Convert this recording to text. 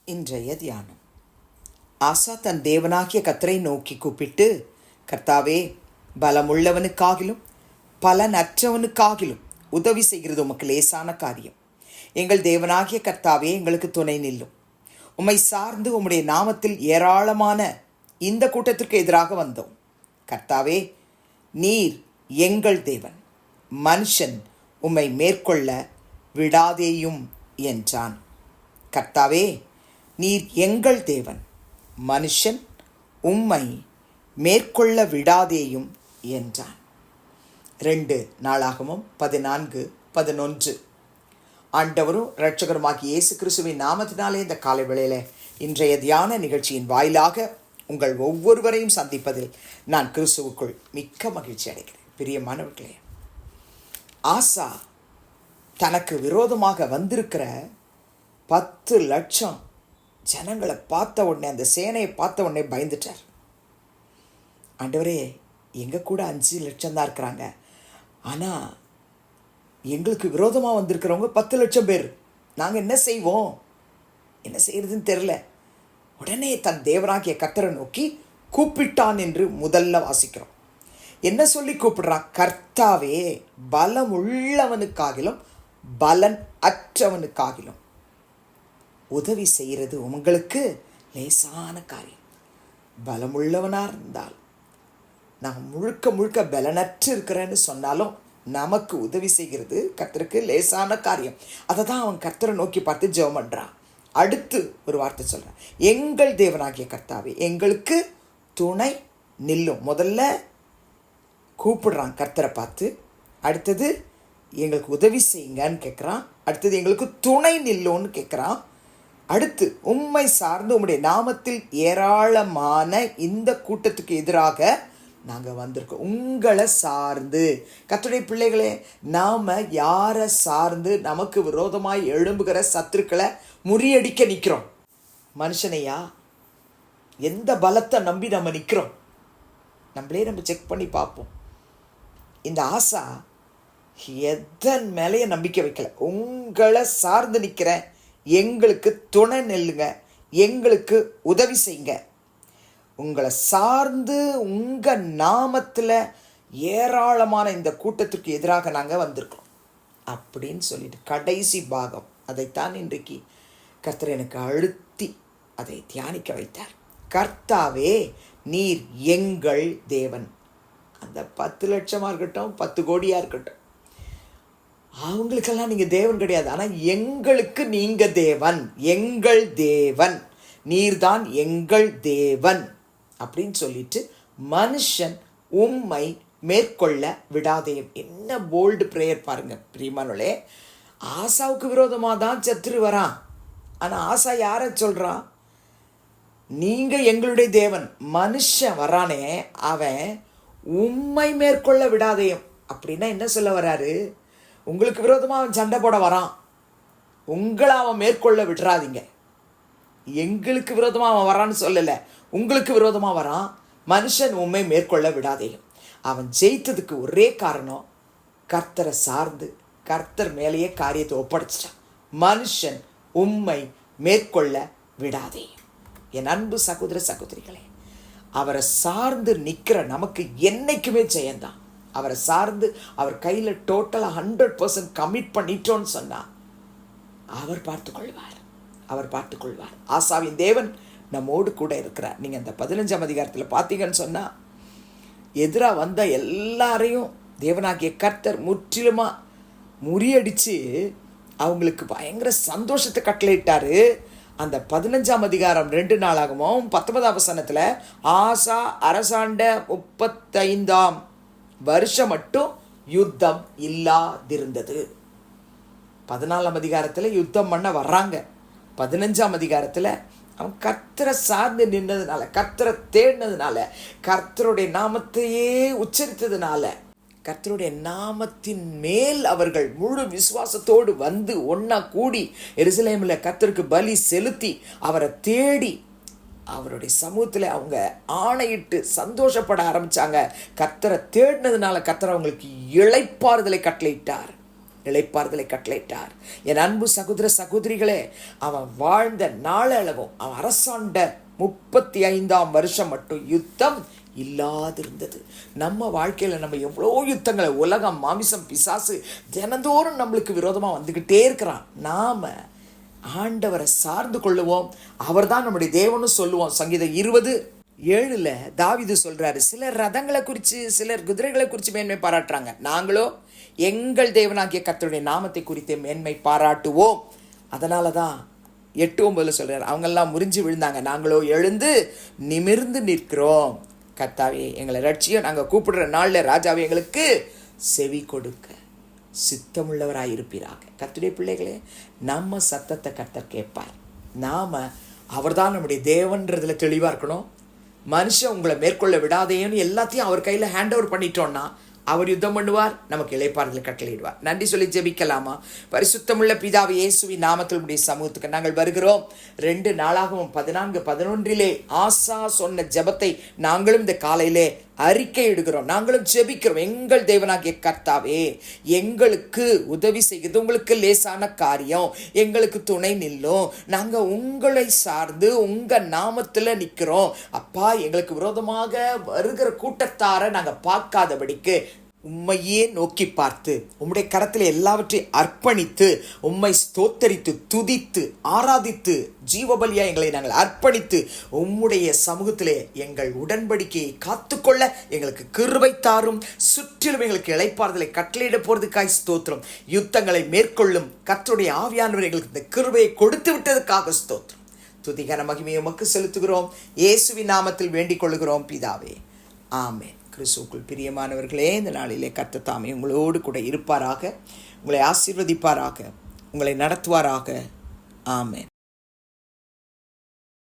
இன்றைய தியானம். ஆசா தன் தேவனாகிய கர்த்தரை நோக்கி கூப்பிட்டு, கர்த்தாவே, பலமுள்ளவனுக்காகிலும் பலனற்றவனுக்காகிலும் உதவி செய்கிறது உமக்கு லேசான காரியம். எங்கள் தேவனாகிய கர்த்தாவே, எங்களுக்கு துணை நில்லும். உம்மை சார்ந்து உம்முடைய நாமத்தில் ஏராளமான இந்த கூட்டத்திற்கு எதிராக வந்தோம். கர்த்தாவே, நீர் எங்கள் தேவன், மனுஷன் உம்மை மேற்கொள்ள விடாதேயும் என்றான். கர்த்தாவே, நீர் எங்கள் தேவன், மனுஷன் உம்மை மேற்கொள்ள விடாதேயும் என்றான். 2 நாளாகமம் 14:11. ஆண்டவரும் இரட்சகருமாகிய இயேசு கிறிஸ்துவின் நாமத்தினாலே இந்த காலை வேளையில இன்றைய தியான நிகழ்ச்சியின் வாயிலாக உங்கள் ஒவ்வொருவரையும் சந்திப்பதில் நான் கிறிஸ்துவுக்குள் மிக்க மகிழ்ச்சி அடைகிறேன். பிரியமானவர்களே, ஆசா தனக்கு விரோதமாக வந்திருக்கிற 10 லட்சம் ஜனங்களை பார்த்த உடனே, அந்த சேனையை பார்த்த உடனே பயந்துட்டார். ஆண்டவரே, எங்கள் கூட 5 லட்சம் தான் இருக்கிறாங்க, ஆனால் எங்களுக்கு விரோதமாக வந்திருக்கிறவங்க 10 லட்சம் பேர். நாங்கள் என்ன செய்வோம், என்ன செய்யறதுன்னு தெரில. உடனே தன் தேவனாகிய கர்த்தரை நோக்கி கூப்பிட்டான் என்று முதல்ல வாசிக்கிறோம். என்ன சொல்லி கூப்பிடுறான்? கர்த்தாவே, பலம் உள்ளவனுக்காகிலும் பலன் அற்றவனுக்காகிலும் உதவி செய்கிறது உங்களுக்கு லேசான காரியம். பலமுள்ளவனாக இருந்தால், நான் முழுக்க பலனற்று இருக்கிறேன்னு சொன்னாலும் நமக்கு உதவி செய்கிறது கர்த்தருக்கு லேசான காரியம். அதை தான் அவன் கர்த்தரை நோக்கி பார்த்து ஜெபம் பண்ணுறான். அடுத்து ஒரு வார்த்தை சொல்கிறான், எங்கள் தேவனாகிய கர்த்தாவே, எங்களுக்கு துணை நில்லும். முதல்ல கூப்பிடுறான் கர்த்தரை பார்த்து, அடுத்தது எங்களுக்கு உதவி செய்யுங்கன்னு கேட்குறான், அடுத்தது எங்களுக்கு துணை நில்லும்னு கேட்குறான், அடுத்து உம்மை சார்ந்து உம்முடைய நாமத்தில் ஏராளமான இந்த கூட்டத்துக்கு எதிராக நாங்கள் வந்திருக்கோம். உங்களை சார்ந்து. கர்த்தருடைய பிள்ளைகளே, நாம் யாரை சார்ந்து நமக்கு விரோதமாய் எழும்புகிற சத்துருக்களை முறியடிக்க நிற்கிறோம்? மனுஷனையா? எந்த பலத்தை நம்பி நம்ம நிற்கிறோம்? நம்மளே நம்ம செக் பண்ணி பார்ப்போம். இந்த ஆசா எதன் மேலேயே நம்பிக்கை வைக்கல. உங்களை சார்ந்து நிற்கிறேன், எங்களுக்கு துணை நெல்லுங்க, எங்களுக்கு உதவி செய்யுங்க, உங்களை சார்ந்து உங்கள் நாமத்தில் ஏராளமான இந்த கூட்டத்திற்கு எதிராக நாங்கள் வந்திருக்கோம் அப்படின்னு சொல்லிட்டு கடைசி பாகம் அதைத்தான் இன்றைக்கு கர்த்தர் எனக்கு அழுத்தி அதை தியானிக்க வைத்தார். கர்த்தாவே, நீர் எங்கள் தேவன். அந்த 10 லட்சமாக இருக்கட்டும், 10 கோடியாக இருக்கட்டும், அவங்களுக்கெல்லாம் நீங்கள் தேவன் கிடையாது. ஆனால் எங்களுக்கு நீங்கள் தேவன், எங்கள் தேவன், நீர்தான் எங்கள் தேவன் அப்படின்னு சொல்லிட்டு, மனுஷன் உம்மை மேற்கொள்ள விடாதேயும். என்ன போல்டு ப்ரேயர் பாருங்க பிரியமானவர்களே. ஆசாவுக்கு விரோதமாக தான் சத்துரு வரான், ஆனால் ஆசா யாரை சொல்கிறான்? நீங்கள் எங்களுடைய தேவன். மனுஷன் வரானே, அவன் உம்மை மேற்கொள்ள விடாதேயும். அப்படின்னா என்ன சொல்ல வராரு? உங்களுக்கு விரோதமாக அவன் சண்டை போட வரான், உங்களை அவன் மேற்கொள்ள விட்டுறாதீங்க. எங்களுக்கு விரோதமாக அவன் வரான்னு சொல்லலை, உங்களுக்கு விரோதமாக வரான். மனுஷன் உண்மை மேற்கொள்ள விடாதேயும். அவன் ஜெயித்ததுக்கு ஒரே காரணம், கர்த்தரை சார்ந்து கர்த்தர் மேலேயே காரியத்தை ஒப்படைச்சிட்டான். மனுஷன் உம்மை மேற்கொள்ள விடாதேயும். என் அன்பு சகோதர சகோதரிகளே, அவரை சார்ந்து நிற்கிற நமக்கு என்னைக்குமே ஜெயந்தான். அவரை சார்ந்து அவர் கையில் டோட்டலாக 100% கமிட் பண்ணிட்டோன்னு சொன்னால் அவர் பார்த்துக்கொள்வார், அவர் பார்த்துக்கொள்வார். ஆசாவின் தேவன் நம்மோடு கூட இருக்கிறார். நீங்கள் அந்த 15ஆம் அதிகாரத்தில் பார்த்தீங்கன்னு சொன்னால், எதிராக வந்த எல்லாரையும் தேவனாகிய கர்த்தர் முற்றிலுமாக முறியடித்து அவங்களுக்கு பயங்கர சந்தோஷத்தை கட்டளையிட்டார். அந்த 15ஆம் அதிகாரம் 2 நாளாகவும் 19ஆம் வசனத்தில், ஆசா அரசாண்ட 35ஆம் வருஷம் மட்டும் யுத்தம் இல்லாதிருந்தது. 14ஆம் அதிகாரத்தில் யுத்தம் பண்ண வர்றாங்க. 15ஆம் அதிகாரத்தில் அவன் கர்த்தரை சார்ந்து நின்றதுனால, கர்த்தரை தேடினதுனால, கர்த்தருடைய நாமத்தையே உச்சரித்ததுனால, கர்த்தருடைய நாமத்தின் மேல் அவர்கள் முழு விசுவாசத்தோடு வந்து ஒன்றா கூடி எருசலேமில் கர்த்தருக்கு பலி செலுத்தி அவரை தேடி அவருடைய சமூகத்தில் அவங்க ஆணையிட்டு சந்தோஷப்பட ஆரம்பித்தாங்க. கர்த்தரை தேடினதுனால கர்த்தர் அவங்களுக்கு இளைப்பாறுதலை கட்டளையிட்டார். இளைப்பாறுதலை கட்டளையிட்டார். என் அன்பு சகோதர சகோதரிகளே, அவன் வாழ்ந்த நாளளவும் அவன் அரசாண்ட 35ஆம் வருஷம் மட்டும் யுத்தம் இல்லாதிருந்தது. நம்ம வாழ்க்கையில் நம்ம எவ்வளோ யுத்தங்களை, உலகம், மாமிசம், பிசாசு தினந்தோறும் நம்மளுக்கு விரோதமாக வந்துக்கிட்டே இருக்கிறான். நாம் ஆண்டவரை சார்ந்து கொள்ளுவோம். அவர் தான் நம்முடைய தேவன்னு சொல்லுவோம். சங்கீதம் 20:7 தாவீது சொல்றாரு, சிலர் ரதங்களை குறித்து, சிலர் குதிரைகளை குறித்து மேன்மை பாராட்டுறாங்க, நாங்களோ எங்கள் தேவனாகிய கர்த்தருடைய நாமத்தை குறித்து மேன்மை பாராட்டுவோம். அதனால தான் 8:9 சொல்றாரு, அவங்கெல்லாம் முறிஞ்சு விழுந்தாங்க, நாங்களோ எழுந்து நிமிர்ந்து நிற்கிறோம். கர்த்தாவே எங்களை ரட்சியம், நாங்கள் கூப்பிடுற நாளில் ராஜாவே எங்களுக்கு செவி கொடுக்க சித்தமுள்ளவராயிருப்பீராக. கர்த்தருடைய பிள்ளைகளே, நம்ம சத்தத்தை கர்த்தர் கேட்பார். நாம் அவர் தான் நம்முடைய தேவன்றதுல தெளிவாக இருக்கணும். மனுஷன் உங்களை மேற்கொள்ள விடாதேன்னு எல்லாத்தையும் அவர் கையில் ஹேண்ட் ஓவர் பண்ணிட்டோன்னா அவர் யுத்தம் பண்ணுவார், நமக்கு இளைப்பாறுதலை கட்டளையிடுவார். நன்றி சொல்லி ஜெபிக்கலாமா? பரிசுத்தமுள்ள பிதாவே, இயேசுவின் நாமத்தில் உடைய சமூகத்துக்கு நாங்கள் வருகிறோம். 2 நாளாகவும் 14:11 ஆசா சொன்ன ஜெபத்தை நாங்களும் இந்த காலையிலே அறிக்கை இடுகிறோம், நாங்களும் ஜெபிக்கிறோம். எங்கள் தேவனாகிய கர்த்தாவே, எங்களுக்கு உதவி செய்கிறது உங்களுக்கு லேசான காரியம், எங்களுக்கு துணை நில்லும். நாங்கள் உங்களை சார்ந்து உங்கள் நாமத்தில் நிற்கிறோம். அப்பா, எங்களுக்கு விரோதமாக வருகிற கூட்டத்தாரை நாங்கள் பார்க்காதபடிக்கு உம்மையே நோக்கி பார்த்து உம்முடைய கரத்தில் எல்லாவற்றையும் அர்ப்பணித்து உம்மை ஸ்தோத்தரித்து துதித்து ஆராதித்து ஜீவபலியா எங்களை நாங்கள் அர்ப்பணித்து உம்முடைய சமூகத்திலே எங்கள் உடன்படிக்கையை காத்துக்கொள்ள எங்களுக்கு கிருபை தாரும். சுற்றிலும் எங்களுக்கு இளைப்பாறுதலை கட்டளையிட போறதுக்காய் ஸ்தோத்திரம். யுத்தங்களை மேற்கொள்ளும் கர்த்தருடைய ஆவியானவர் எங்களுக்கு இந்த கிருபையை கொடுத்து விட்டதுக்காக ஸ்தோத்திரம். துதிகன மகிமையை உமக்கு செலுத்துகிறோம். இயேசுவின் நாமத்தில் வேண்டிக் கொள்கிறோம் பிதாவே, ஆமென். கிறிஸ்துவுக்குள் பிரியமானவர்களே, இந்த நாளிலே கர்த்தர் தாமே உங்களோடு கூட இருப்பாராக, உங்களை ஆசீர்வதிப்பாராக, உங்களை நடத்துவாராக. ஆமென்.